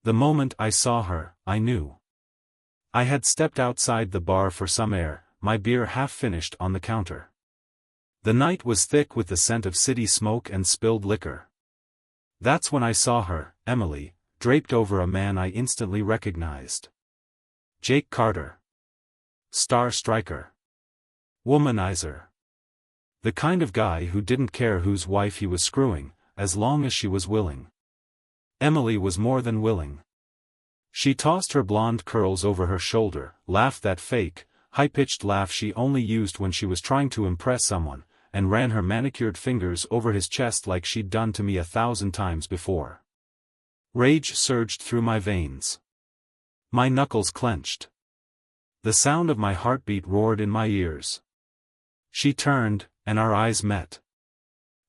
The moment I saw her, I knew. I had stepped outside the bar for some air, my beer half finished on the counter. The night was thick with the scent of city smoke and spilled liquor. That's when I saw her, Emily, draped over a man I instantly recognized. Jake Carter. Star striker. Womanizer. The kind of guy who didn't care whose wife he was screwing, as long as she was willing. Emily was more than willing. She tossed her blonde curls over her shoulder, laughed that fake, high-pitched laugh she only used when she was trying to impress someone, and ran her manicured fingers over his chest like she'd done to me 1,000 times before. Rage surged through my veins. My knuckles clenched. The sound of my heartbeat roared in my ears. She turned, and our eyes met.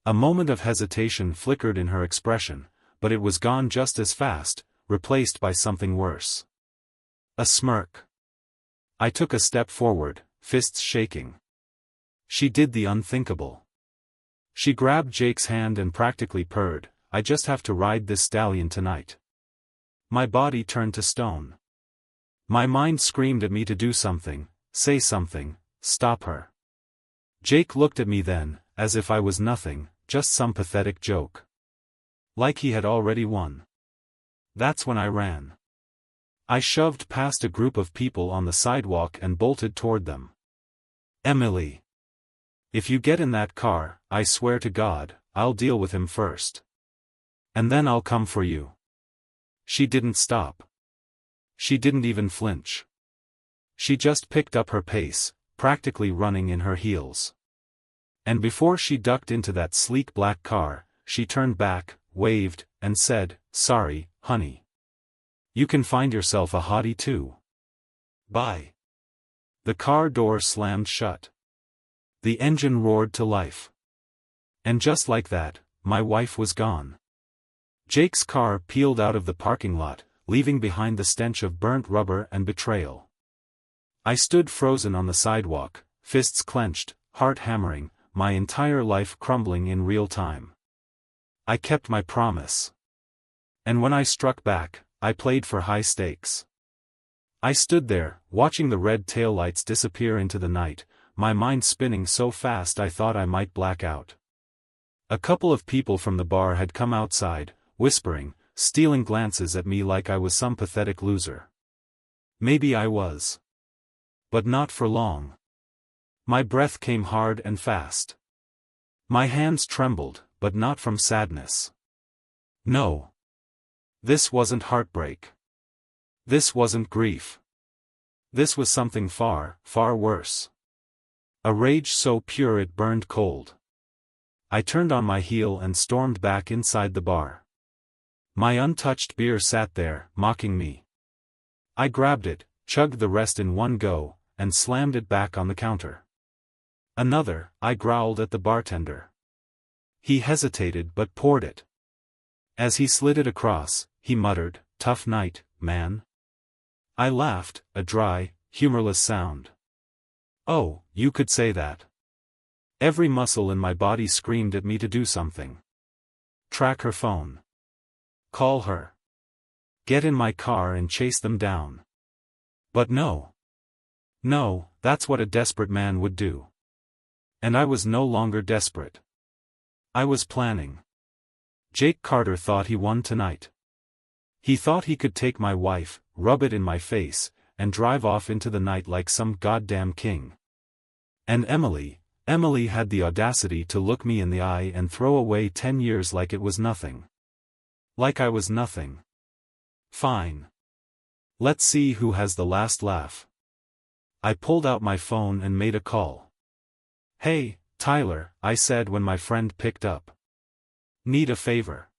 A moment of hesitation flickered in her expression, but it was gone just as fast, replaced by something worse. A smirk. I took a step forward, fists shaking. She did the unthinkable. She grabbed Jake's hand and practically purred, "I just have to ride this stallion tonight." My body turned to stone. My mind screamed at me to do something, say something, stop her. Jake looked at me then, as if I was nothing, just some pathetic joke. Like he had already won. That's when I ran. I shoved past a group of people on the sidewalk and bolted toward them. "Emily. If you get in that car, I swear to God, I'll deal with him first. And then I'll come for you." She didn't stop. She didn't even flinch. She just picked up her pace, practically running in her heels. And before she ducked into that sleek black car, she turned back, waved, and said, "Sorry, honey. You can find yourself a hottie too. Bye." The car door slammed shut. The engine roared to life. And just like that, my wife was gone. Jake's car peeled out of the parking lot, leaving behind the stench of burnt rubber and betrayal. I stood frozen on the sidewalk, fists clenched, heart hammering, my entire life crumbling in real time. I kept my promise. And when I struck back, I played for high stakes. I stood there, watching the red taillights disappear into the night, my mind spinning so fast I thought I might black out. A couple of people from the bar had come outside, whispering, stealing glances at me like I was some pathetic loser. Maybe I was. But not for long. My breath came hard and fast. My hands trembled, but not from sadness. No. This wasn't heartbreak. This wasn't grief. This was something far, far worse. A rage so pure it burned cold. I turned on my heel and stormed back inside the bar. My untouched beer sat there, mocking me. I grabbed it, chugged the rest in one go, and slammed it back on the counter. "Another," I growled at the bartender. He hesitated but poured it. As he slid it across, he muttered, "Tough night, man." I laughed, a dry, humorless sound. Oh, you could say that. Every muscle in my body screamed at me to do something. Track her phone. Call her. Get in my car and chase them down. But no. No, that's what a desperate man would do. And I was no longer desperate. I was planning. Jake Carter thought he won tonight. He thought he could take my wife, rub it in my face, and drive off into the night like some goddamn king. And Emily had the audacity to look me in the eye and throw away 10 years like it was nothing. Like I was nothing. Fine. Let's see who has the last laugh. I pulled out my phone and made a call. "Hey, Tyler," I said when my friend picked up. "Need a favor?"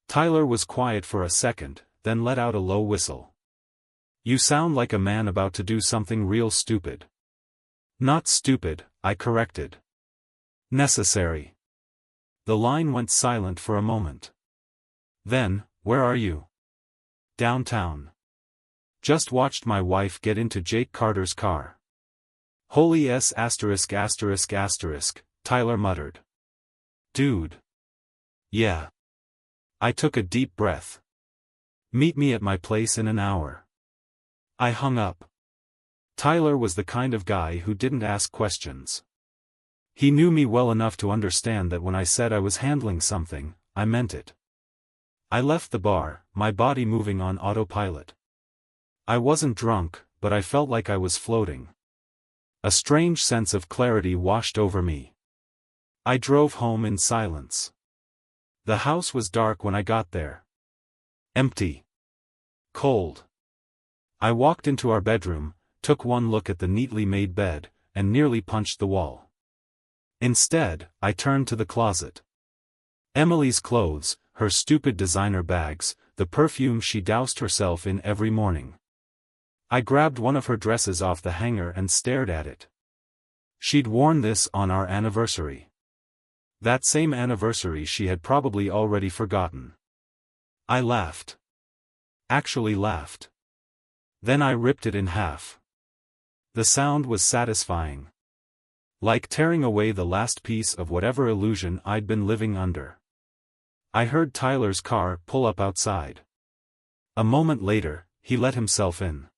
Tyler was quiet for a second, then let out a low whistle. "You sound like a man about to do something real stupid." "Not stupid," I corrected. "Necessary." The line went silent for a moment. Then, "Where are you?" "Downtown. Just watched my wife get into Jake Carter's car." "Holy s*******, Tyler muttered. "Dude. Yeah." I took a deep breath. Meet me at my place in an hour. I hung up. Tyler was the kind of guy who didn't ask questions. He knew me well enough to understand that when I said I was handling something, I meant it. I left the bar, my body moving on autopilot. I wasn't drunk, but I felt like I was floating. A strange sense of clarity washed over me. I drove home in silence. The house was dark when I got there. Empty. Cold. I walked into our bedroom, took one look at the neatly made bed, and nearly punched the wall. Instead, I turned to the closet. Emily's clothes, her stupid designer bags, the perfume she doused herself in every morning. I grabbed one of her dresses off the hanger and stared at it. She'd worn this on our anniversary. That same anniversary she had probably already forgotten. I laughed. Actually laughed. Then I ripped it in half. The sound was satisfying. Like tearing away the last piece of whatever illusion I'd been living under. I heard Tyler's car pull up outside. A moment later, he let himself in.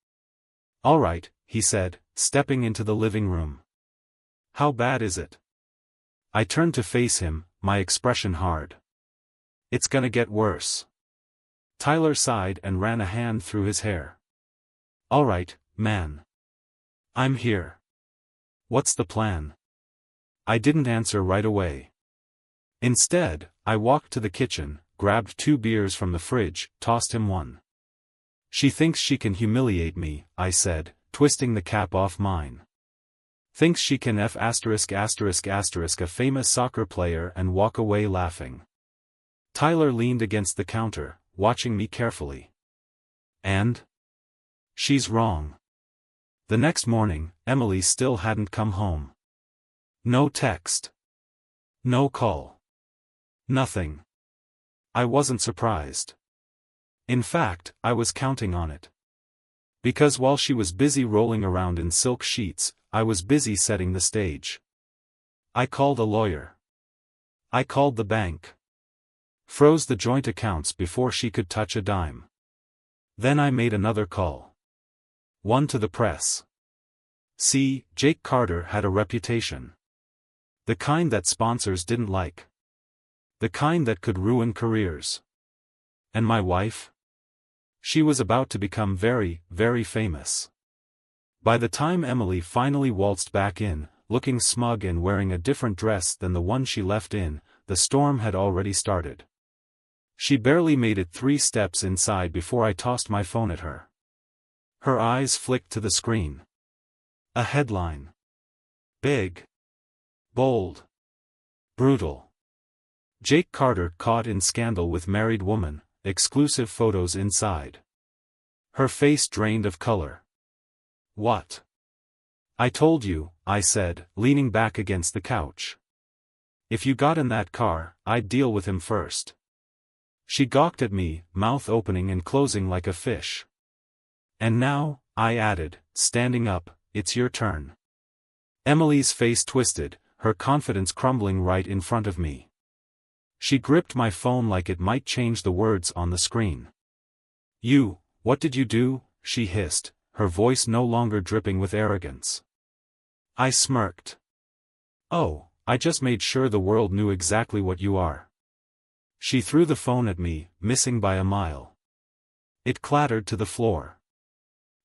"All right," he said, stepping into the living room. "How bad is it?" I turned to face him, my expression hard. "It's gonna get worse." Tyler sighed and ran a hand through his hair. "All right, man. I'm here. What's the plan?" I didn't answer right away. Instead, I walked to the kitchen, grabbed 2 beers from the fridge, tossed him one. "She thinks she can humiliate me," I said, twisting the cap off mine. "Thinks she can a famous soccer player and walk away laughing." Tyler leaned against the counter, watching me carefully. "And?" "She's wrong." The next morning, Emily still hadn't come home. No text. No call. Nothing. I wasn't surprised. In fact, I was counting on it. Because while she was busy rolling around in silk sheets, I was busy setting the stage. I called a lawyer. I called the bank. Froze the joint accounts before she could touch a dime. Then I made another call. One to the press. See, Jake Carter had a reputation. The kind that sponsors didn't like. The kind that could ruin careers. And my wife? She was about to become very, very famous. By the time Emily finally waltzed back in, looking smug and wearing a different dress than the one she left in, the storm had already started. She barely made it 3 steps inside before I tossed my phone at her. Her eyes flicked to the screen. A headline. Big. Bold. Brutal. Jake Carter caught in scandal with married woman, exclusive photos inside. Her face drained of color. "What?" "I told you," I said, leaning back against the couch. "If you got in that car, I'd deal with him first." She gawked at me, mouth opening and closing like a fish. "And now," I added, standing up, "it's your turn." Emily's face twisted, her confidence crumbling right in front of me. She gripped my phone like it might change the words on the screen. What did you do?" she hissed, her voice no longer dripping with arrogance. I smirked. "Oh, I just made sure the world knew exactly what you are." She threw the phone at me, missing by a mile. It clattered to the floor.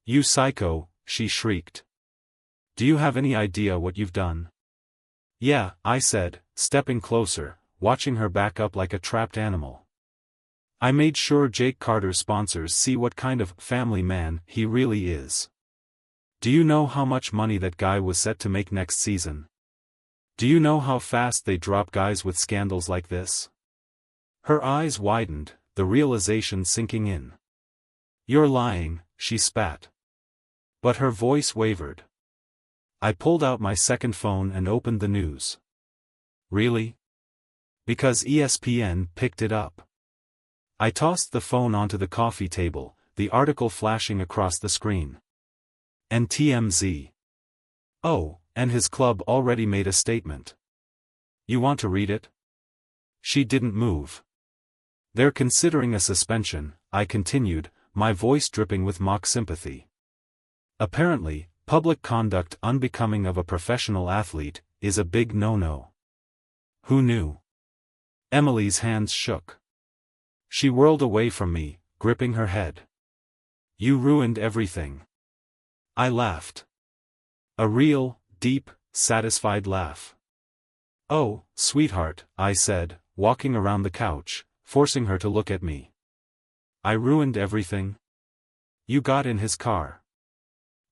"You psycho," she shrieked. "Do you have any idea what you've done?" "Yeah," I said, stepping closer, watching her back up like a trapped animal. "I made sure Jake Carter's sponsors see what kind of family man he really is. Do you know how much money that guy was set to make next season? Do you know how fast they drop guys with scandals like this?" Her eyes widened, the realization sinking in. "You're lying," she spat. But her voice wavered. I pulled out my second phone and opened the news. "Really?" "Because ESPN picked it up." I tossed the phone onto the coffee table, the article flashing across the screen. "And TMZ. Oh, and his club already made a statement. You want to read it?" She didn't move. "They're considering a suspension," I continued, my voice dripping with mock sympathy. Apparently, public conduct unbecoming of a professional athlete is a big no-no. Who knew? Emily's hands shook. She whirled away from me, gripping her head. You ruined everything. I laughed. A real, deep, satisfied laugh. Oh, sweetheart, I said, walking around the couch, forcing her to look at me. I ruined everything? You got in his car.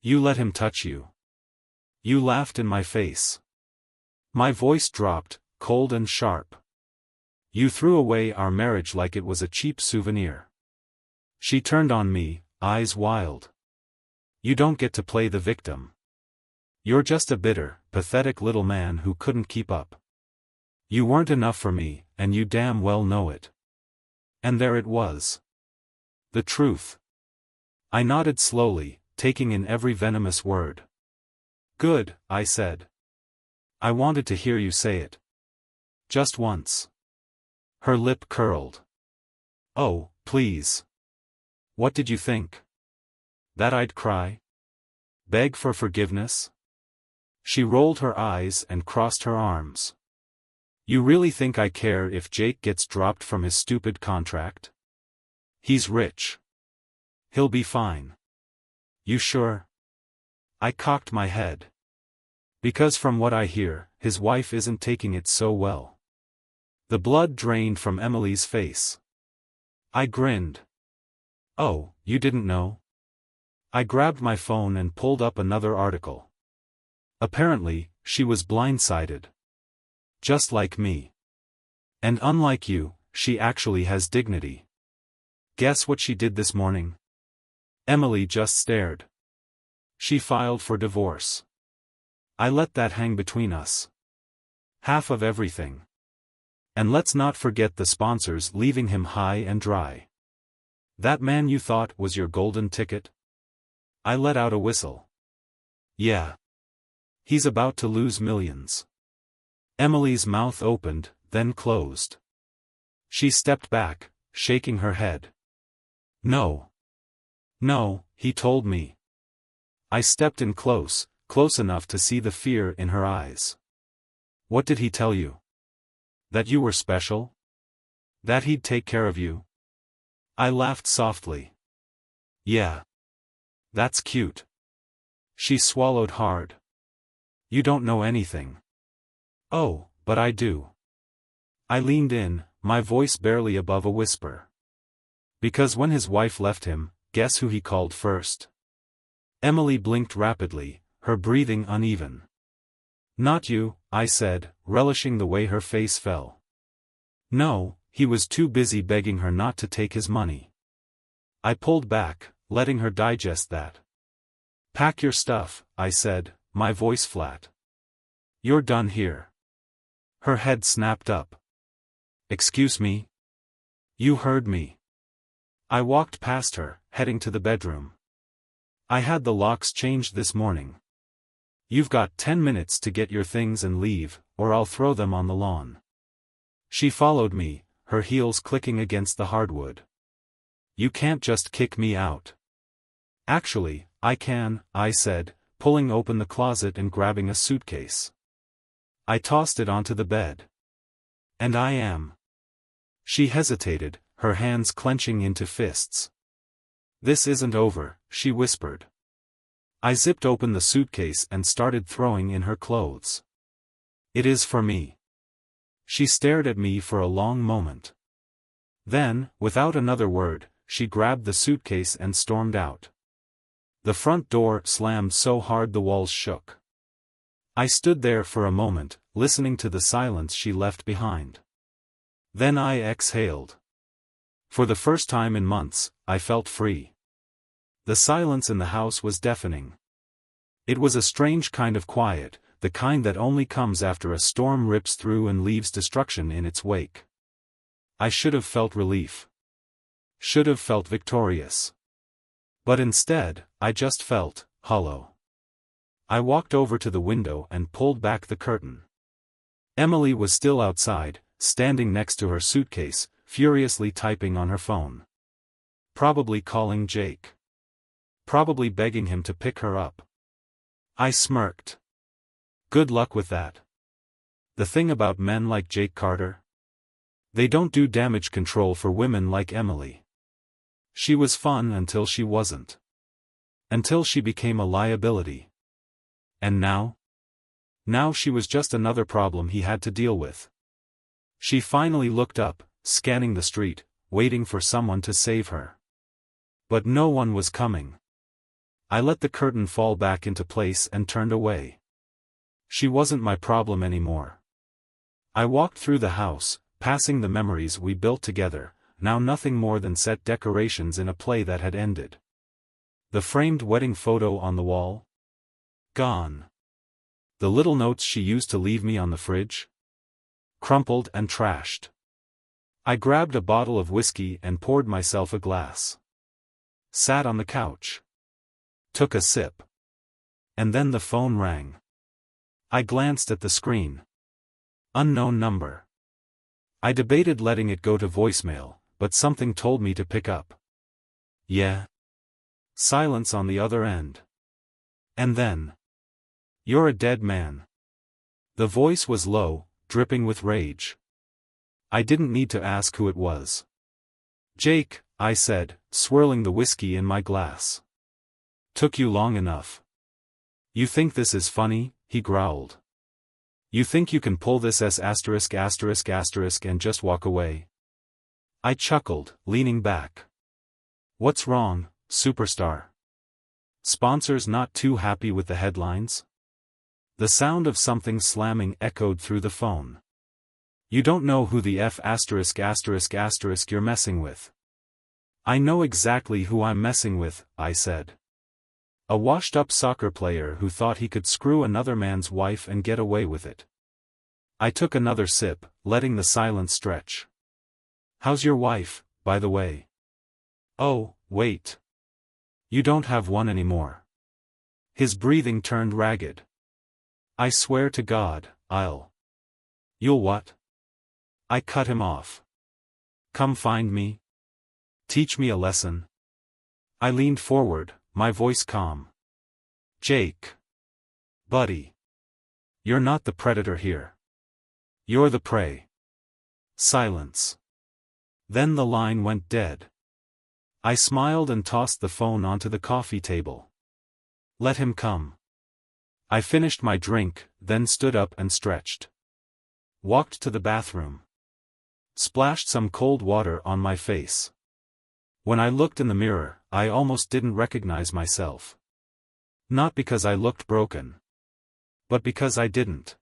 You let him touch you. You laughed in my face. My voice dropped, cold and sharp. You threw away our marriage like it was a cheap souvenir. She turned on me, eyes wild. You don't get to play the victim. You're just a bitter, pathetic little man who couldn't keep up. You weren't enough for me, and you damn well know it. And there it was. The truth. I nodded slowly, taking in every venomous word. Good, I said. I wanted to hear you say it. Just once. Her lip curled. Oh, please. What did you think? That I'd cry? Beg for forgiveness? She rolled her eyes and crossed her arms. You really think I care if Jake gets dropped from his stupid contract? He's rich. He'll be fine. You sure? I cocked my head. Because from what I hear, his wife isn't taking it so well. The blood drained from Emily's face. I grinned. Oh, you didn't know? I grabbed my phone and pulled up another article. Apparently, she was blindsided. Just like me. And unlike you, she actually has dignity. Guess what she did this morning? Emily just stared. She filed for divorce. I let that hang between us. Half of everything. And let's not forget the sponsors leaving him high and dry. That man you thought was your golden ticket? I let out a whistle. Yeah. He's about to lose millions. Emily's mouth opened, then closed. She stepped back, shaking her head. No. No, he told me. I stepped in close enough to see the fear in her eyes. What did he tell you? That you were special? That he'd take care of you? I laughed softly. Yeah. That's cute. She swallowed hard. You don't know anything. Oh, but I do. I leaned in, my voice barely above a whisper. Because when his wife left him, guess who he called first? Emily blinked rapidly, her breathing uneven. Not you, I said, relishing the way her face fell. No, he was too busy begging her not to take his money. I pulled back, letting her digest that. Pack your stuff, I said, my voice flat. You're done here. Her head snapped up. Excuse me? You heard me. I walked past her, heading to the bedroom. I had the locks changed this morning. You've got 10 minutes to get your things and leave, or I'll throw them on the lawn. She followed me, her heels clicking against the hardwood. You can't just kick me out. Actually, I can, I said, pulling open the closet and grabbing a suitcase. I tossed it onto the bed. And I am. She hesitated, her hands clenching into fists. This isn't over, she whispered. I zipped open the suitcase and started throwing in her clothes. It is for me. She stared at me for a long moment. Then, without another word, she grabbed the suitcase and stormed out. The front door slammed so hard the walls shook. I stood there for a moment, listening to the silence she left behind. Then I exhaled. For the first time in months, I felt free. The silence in the house was deafening. It was a strange kind of quiet, the kind that only comes after a storm rips through and leaves destruction in its wake. I should have felt relief. Should have felt victorious. But instead, I just felt hollow. I walked over to the window and pulled back the curtain. Emily was still outside, standing next to her suitcase, furiously typing on her phone. Probably calling Jake. Probably begging him to pick her up. I smirked. Good luck with that. The thing about men like Jake Carter? They don't do damage control for women like Emily. She was fun until she wasn't. Until she became a liability. And now? Now she was just another problem he had to deal with. She finally looked up, scanning the street, waiting for someone to save her. But no one was coming. I let the curtain fall back into place and turned away. She wasn't my problem anymore. I walked through the house, passing the memories we built together, now nothing more than set decorations in a play that had ended. The framed wedding photo on the wall? Gone. The little notes she used to leave me on the fridge? Crumpled and trashed. I grabbed a bottle of whiskey and poured myself a glass. Sat on the couch. Took a sip. And then the phone rang. I glanced at the screen. Unknown number. I debated letting it go to voicemail, but something told me to pick up. Yeah. Silence on the other end. And then. You're a dead man. The voice was low, dripping with rage. I didn't need to ask who it was. Jake, I said, swirling the whiskey in my glass. Took you long enough. You think this is funny? He growled. You think you can pull this S*** and just walk away? I chuckled, leaning back. What's wrong, superstar? Sponsors not too happy with the headlines? The sound of something slamming echoed through the phone. You don't know who the F*** you're messing with. I know exactly who I'm messing with, I said. A washed-up soccer player who thought he could screw another man's wife and get away with it. I took another sip, letting the silence stretch. How's your wife, by the way? Oh, wait. You don't have one anymore. His breathing turned ragged. I swear to God, You'll what? I cut him off. Come find me? Teach me a lesson? I leaned forward, my voice calm. Jake. Buddy. You're not the predator here. You're the prey. Silence. Then the line went dead. I smiled and tossed the phone onto the coffee table. Let him come. I finished my drink, then stood up and stretched. Walked to the bathroom. Splashed some cold water on my face. When I looked in the mirror, I almost didn't recognize myself. Not because I looked broken. But because I didn't.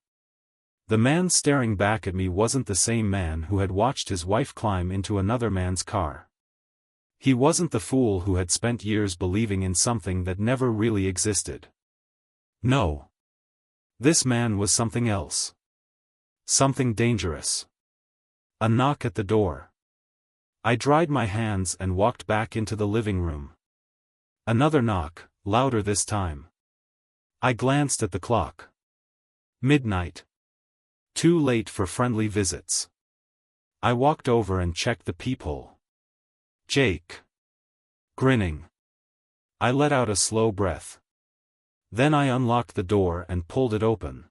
The man staring back at me wasn't the same man who had watched his wife climb into another man's car. He wasn't the fool who had spent years believing in something that never really existed. No. This man was something else. Something dangerous. A knock at the door. I dried my hands and walked back into the living room. Another knock, louder this time. I glanced at the clock. Midnight. Too late for friendly visits. I walked over and checked the peephole. Jake. Grinning. I let out a slow breath. Then I unlocked the door and pulled it open.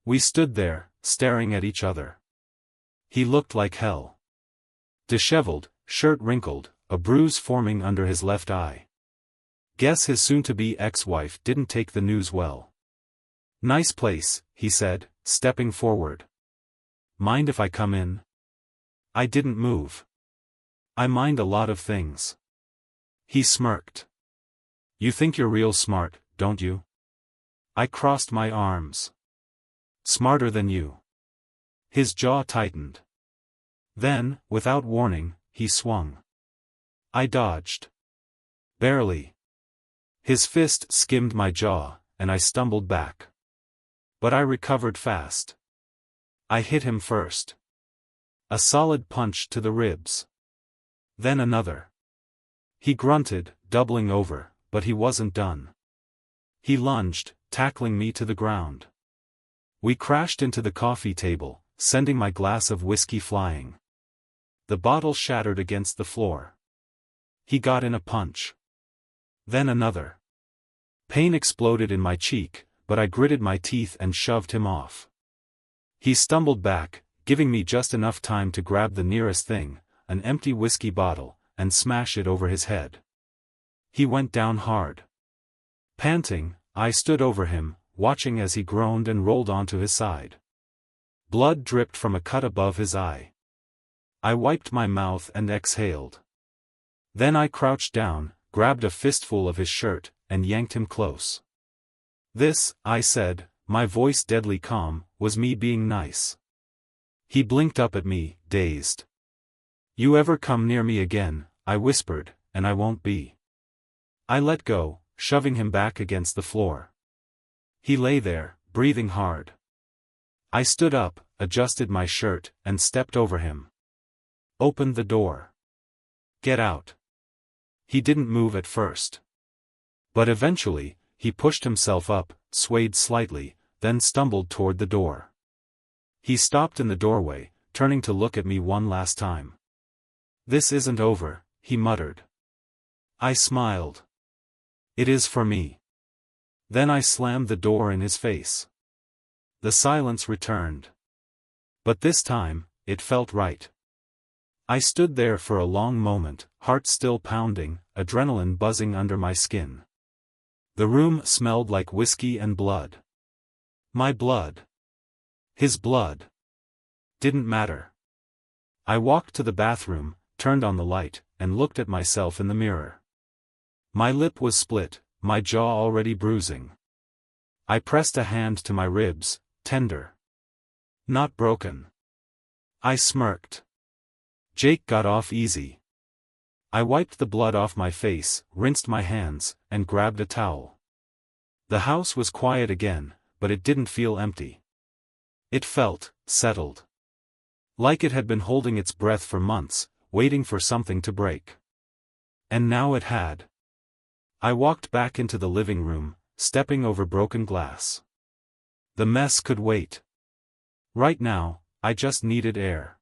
We stood there, staring at each other. He looked like hell. Disheveled, shirt wrinkled, a bruise forming under his left eye. Guess his soon-to-be ex-wife didn't take the news well. Nice place, he said, stepping forward. Mind if I come in? I didn't move. I mind a lot of things. He smirked. You think you're real smart, don't you? I crossed my arms. Smarter than you. His jaw tightened. Then, without warning, he swung. I dodged. Barely. His fist skimmed my jaw, and I stumbled back. But I recovered fast. I hit him first. A solid punch to the ribs. Then another. He grunted, doubling over, but he wasn't done. He lunged, tackling me to the ground. We crashed into the coffee table, sending my glass of whiskey flying. The bottle shattered against the floor. He got in a punch. Then another. Pain exploded in my cheek, but I gritted my teeth and shoved him off. He stumbled back, giving me just enough time to grab the nearest thing, an empty whiskey bottle, and smash it over his head. He went down hard. Panting, I stood over him, watching as he groaned and rolled onto his side. Blood dripped from a cut above his eye. I wiped my mouth and exhaled. Then I crouched down, grabbed a fistful of his shirt, and yanked him close. This, I said, my voice deadly calm, was me being nice. He blinked up at me, dazed. "You ever come near me again," I whispered, "and I won't be." I let go, shoving him back against the floor. He lay there, breathing hard. I stood up, adjusted my shirt, and stepped over him. Opened the door. "Get out." He didn't move at first. But eventually, he pushed himself up, swayed slightly, then stumbled toward the door. He stopped in the doorway, turning to look at me one last time. "This isn't over," he muttered. I smiled. "It is for me." Then I slammed the door in his face. The silence returned. But this time, it felt right. I stood there for a long moment, heart still pounding, adrenaline buzzing under my skin. The room smelled like whiskey and blood. My blood. His blood. Didn't matter. I walked to the bathroom, turned on the light, and looked at myself in the mirror. My lip was split, my jaw already bruising. I pressed a hand to my ribs, tender. Not broken. I smirked. Jake got off easy. I wiped the blood off my face, rinsed my hands, and grabbed a towel. The house was quiet again, but it didn't feel empty. It felt settled. Like it had been holding its breath for months, waiting for something to break. And now it had. I walked back into the living room, stepping over broken glass. The mess could wait. Right now, I just needed air.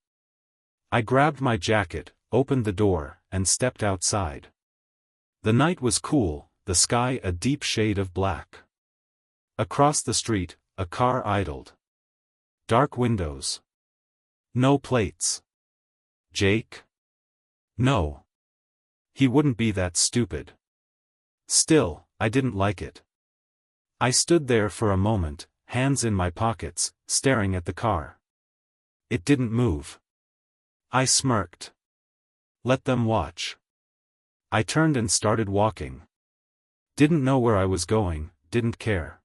I grabbed my jacket, opened the door, and stepped outside. The night was cool, the sky a deep shade of black. Across the street, a car idled. Dark windows. No plates. Jake? No. He wouldn't be that stupid. Still, I didn't like it. I stood there for a moment, hands in my pockets, staring at the car. It didn't move. I smirked. Let them watch. I turned and started walking. Didn't know where I was going, didn't care.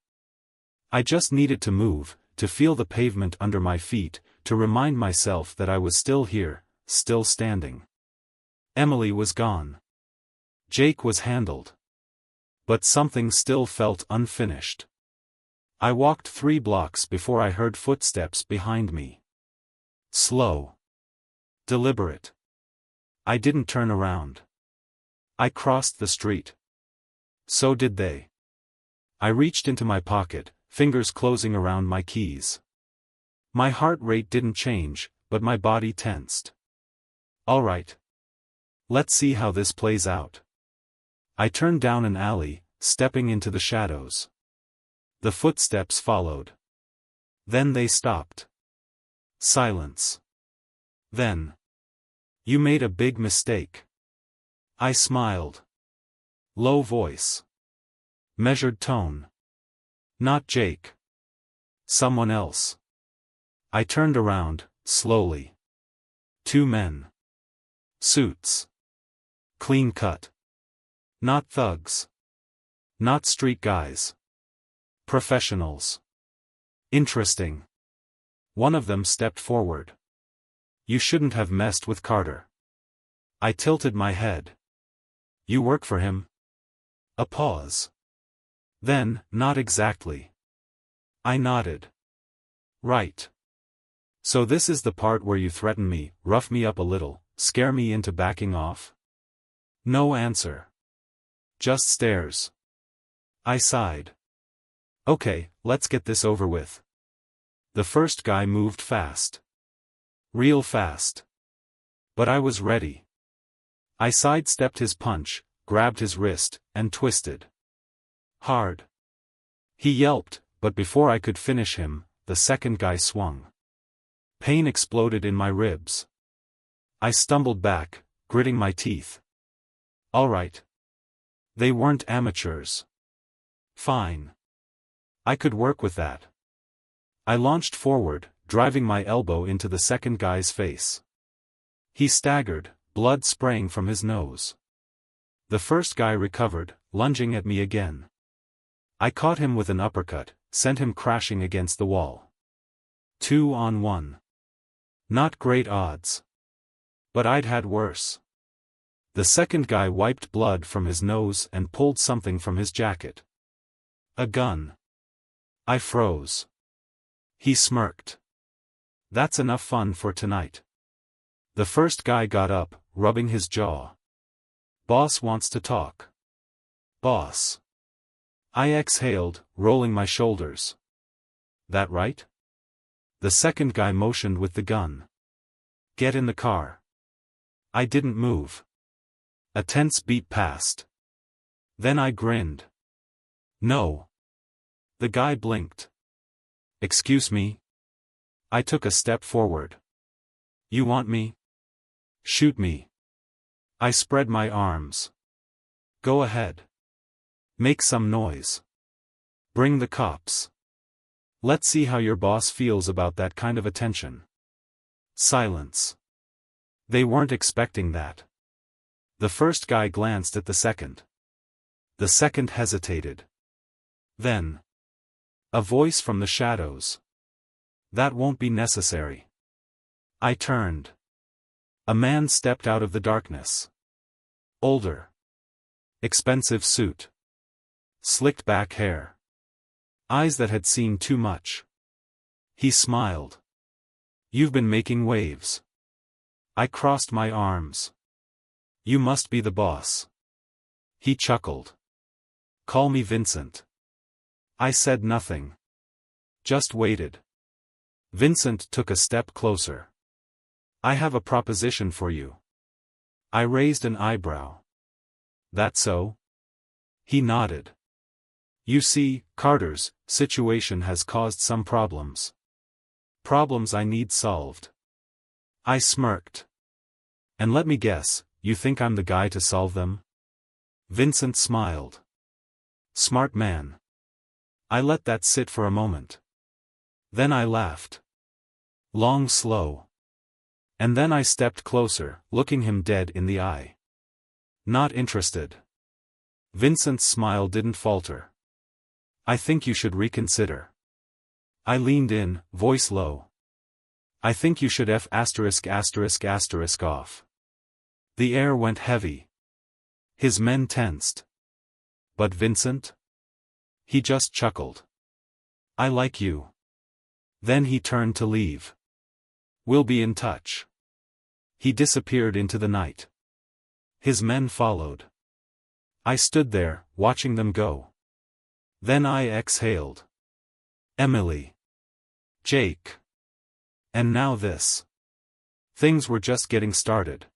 I just needed to move, to feel the pavement under my feet, to remind myself that I was still here, still standing. Emily was gone. Jake was handled. But something still felt unfinished. I walked 3 blocks before I heard footsteps behind me. Slow. Deliberate. I didn't turn around. I crossed the street. So did they. I reached into my pocket, fingers closing around my keys. My heart rate didn't change, but my body tensed. All right. Let's see how this plays out. I turned down an alley, stepping into the shadows. The footsteps followed. Then they stopped. Silence. Then. You made a big mistake. I smiled. Low voice. Measured tone. Not Jake. Someone else. I turned around, slowly. 2 men. Suits. Clean cut. Not thugs. Not street guys. Professionals. Interesting. One of them stepped forward. You shouldn't have messed with Carter. I tilted my head. You work for him? A pause. Then, not exactly. I nodded. Right. So this is the part where you threaten me, rough me up a little, scare me into backing off? No answer. Just stares. I sighed. Okay, let's get this over with. The first guy moved fast. Real fast. But I was ready. I sidestepped his punch, grabbed his wrist, and twisted. Hard. He yelped, but before I could finish him, the second guy swung. Pain exploded in my ribs. I stumbled back, gritting my teeth. All right. They weren't amateurs. Fine. I could work with that. I launched forward, driving my elbow into the second guy's face. He staggered, blood spraying from his nose. The first guy recovered, lunging at me again. I caught him with an uppercut, sent him crashing against the wall. 2-on-1. Not great odds. But I'd had worse. The second guy wiped blood from his nose and pulled something from his jacket. A gun. I froze. He smirked. That's enough fun for tonight. The first guy got up, rubbing his jaw. Boss wants to talk. Boss. I exhaled, rolling my shoulders. That right? The second guy motioned with the gun. Get in the car. I didn't move. A tense beat passed. Then I grinned. No. The guy blinked. Excuse me? I took a step forward. You want me? Shoot me. I spread my arms. Go ahead. Make some noise. Bring the cops. Let's see how your boss feels about that kind of attention. Silence. They weren't expecting that. The first guy glanced at the second. The second hesitated. Then. A voice from the shadows. That won't be necessary. I turned. A man stepped out of the darkness. Older. Expensive suit. Slicked back hair. Eyes that had seen too much. He smiled. You've been making waves. I crossed my arms. You must be the boss. He chuckled. Call me Vincent. I said nothing. Just waited. Vincent took a step closer. I have a proposition for you. I raised an eyebrow. That so? He nodded. You see, Carter's situation has caused some problems. Problems I need solved. I smirked. And let me guess, you think I'm the guy to solve them? Vincent smiled. Smart man. I let that sit for a moment. Then I laughed. Long, slow. And then I stepped closer, looking him dead in the eye. Not interested. Vincent's smile didn't falter. I think you should reconsider. I leaned in, voice low. I think you should off. The air went heavy. His men tensed. But Vincent? He just chuckled. I like you. Then he turned to leave. We'll be in touch. He disappeared into the night. His men followed. I stood there, watching them go. Then I exhaled. Emily. Jake. And now this. Things were just getting started.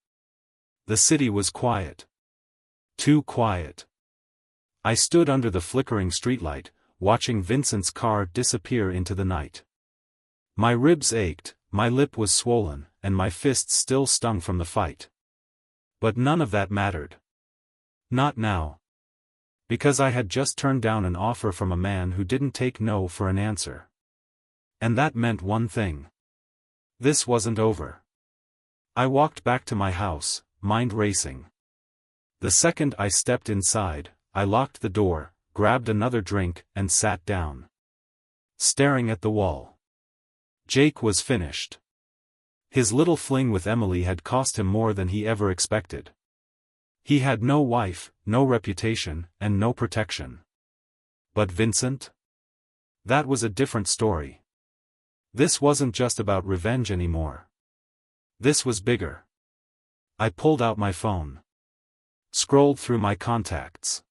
The city was quiet. Too quiet. I stood under the flickering streetlight, watching Vincent's car disappear into the night. My ribs ached, my lip was swollen, and my fists still stung from the fight. But none of that mattered. Not now. Because I had just turned down an offer from a man who didn't take no for an answer. And that meant one thing. This wasn't over. I walked back to my house, mind racing. The second I stepped inside, I locked the door, grabbed another drink, and sat down. Staring at the wall. Jake was finished. His little fling with Emily had cost him more than he ever expected. He had no wife, no reputation, and no protection. But Vincent? That was a different story. This wasn't just about revenge anymore. This was bigger. I pulled out my phone. Scrolled through my contacts.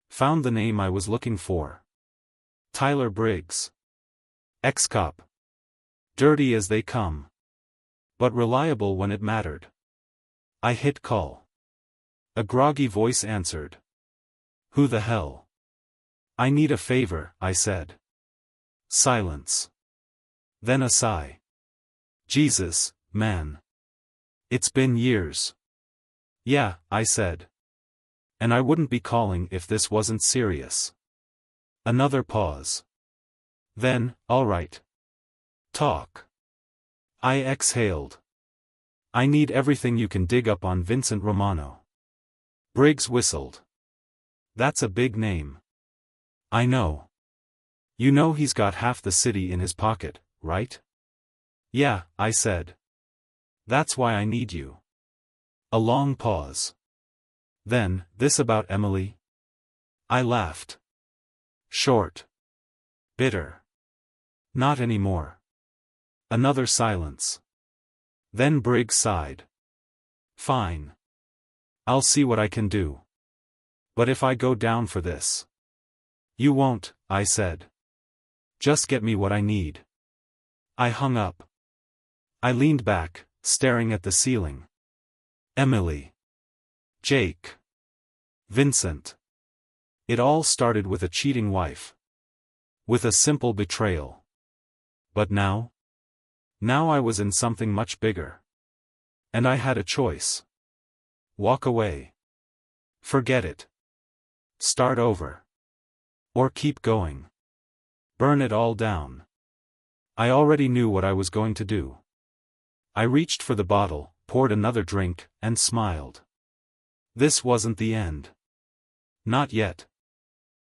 Found the name I was looking for. Tyler Briggs. Ex-cop. Dirty as they come. But reliable when it mattered. I hit call. A groggy voice answered. Who the hell? I need a favor, I said. Silence. Then a sigh. Jesus, man. It's been years. Yeah, I said. And I wouldn't be calling if this wasn't serious. Another pause. Then, all right. Talk. I exhaled. I need everything you can dig up on Vincent Romano. Briggs whistled. That's a big name. I know. You know he's got half the city in his pocket, right? Yeah, I said. That's why I need you. A long pause. Then, this about Emily? I laughed. Short. Bitter. Not anymore. Another silence. Then Briggs sighed. Fine. I'll see what I can do. But if I go down for this. You won't, I said. Just get me what I need. I hung up. I leaned back, staring at the ceiling. Emily. Jake. Vincent. It all started with a cheating wife. With a simple betrayal. But now? Now I was in something much bigger. And I had a choice. Walk away. Forget it. Start over. Or keep going. Burn it all down. I already knew what I was going to do. I reached for the bottle, poured another drink, and smiled. This wasn't the end. Not yet.